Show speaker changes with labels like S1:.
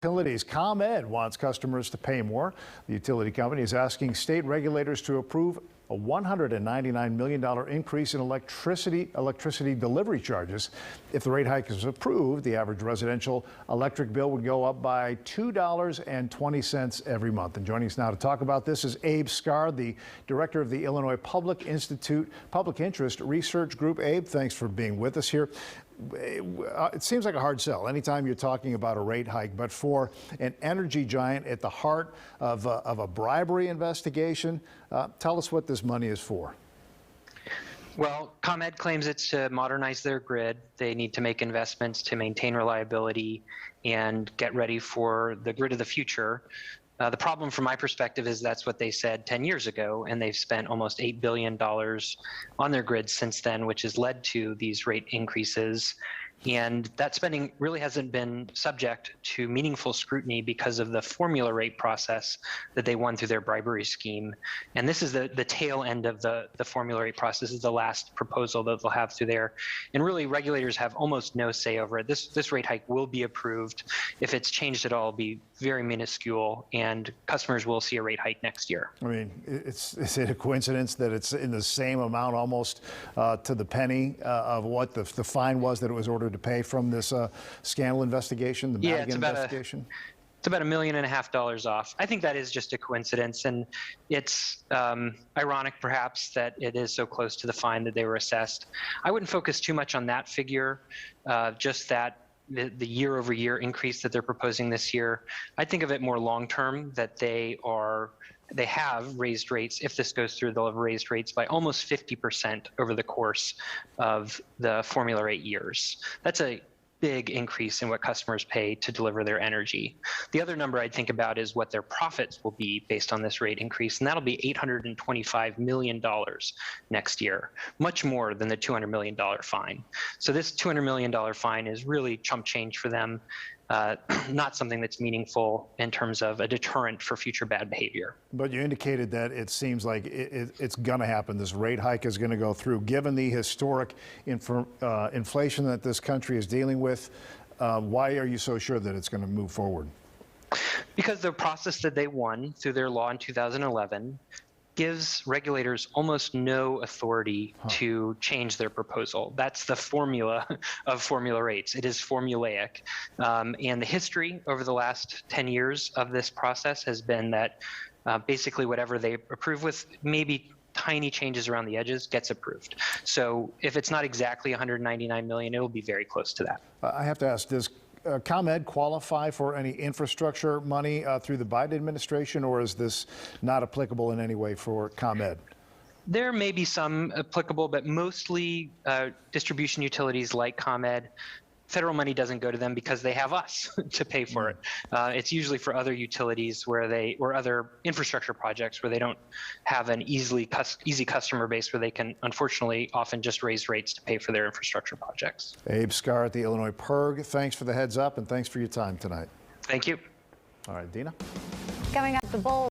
S1: Utilities. ComEd wants customers to pay more. The utility company is asking state regulators to approve a $199 million increase in electricity delivery charges. If the rate hike is approved, the average residential electric bill would go up by $2.20 every month. And joining us now to talk about this is Abe Scar, the director of the Illinois Public Institute Public Interest Research Group. Abe, thanks for being with us here. It seems like a hard sell anytime you're talking about a rate hike, but for an energy giant at the heart of a bribery investigation, tell us what this money is for.
S2: Well, ComEd claims it's to modernize their grid. They need to make investments to maintain reliability and get ready for the grid of the future. The problem from my perspective is that's what they said 10 years ago, and they've spent almost $8 billion on their grid since then, which has led to these rate increases. And that spending really hasn't been subject to meaningful scrutiny because of the formula rate process that they won through their bribery scheme. And this is the tail end of the formula rate process. This is the last proposal that they'll have through there. And really, regulators have almost no say over it. This rate hike will be approved. If it's changed at all, it'll be very minuscule, and customers will see a rate hike next year.
S1: I mean, is it a coincidence that it's in the same amount almost to the penny of what the fine was that it was ordered to pay from this scandal investigation, the Madigan investigation?
S2: It's about $1.5 million off. I think that is just a coincidence, and it's ironic perhaps that it is so close to the fine that they were assessed. I wouldn't focus too much on that figure, just that the year-over-year increase that they're proposing this year. I think of it more long-term, that they have raised rates. If this goes through, they'll have raised rates by almost 50% over the course of the formula rate years. That's a big increase in what customers pay to deliver their energy. The other number I'd think about is what their profits will be based on this rate increase, and that'll be $825 million next year, much more than the $200 million fine. So this $200 million fine is really chump change for them. Not something that's meaningful in terms of a deterrent for future bad behavior.
S1: But you indicated that it seems like it's going to happen. This rate hike is going to go through. Given the historic inflation that this country is dealing with, why are you so sure that it's going to move forward?
S2: Because the process that they won through their law in 2011 gives regulators almost no authority to change their proposal. That's the formula of formula rates. It is formulaic. And the history over the last 10 years of this process has been that basically whatever they approve with maybe tiny changes around the edges gets approved. So if it's not exactly $199 million, it will be very close to that.
S1: I have to ask, does ComEd qualify for any infrastructure money through the Biden administration, or is this not applicable in any way for ComEd?
S2: There may be some applicable, but mostly distribution utilities like ComEd, federal money doesn't go to them because they have us to pay for it. It's usually for other utilities or other infrastructure projects where they don't have an easy customer base where they can, unfortunately, often just raise rates to pay for their infrastructure projects.
S1: Abe Scar at the Illinois PIRG, thanks for the heads up and thanks for your time tonight.
S2: Thank you.
S1: All right, Dina.
S3: Coming up, the bowl.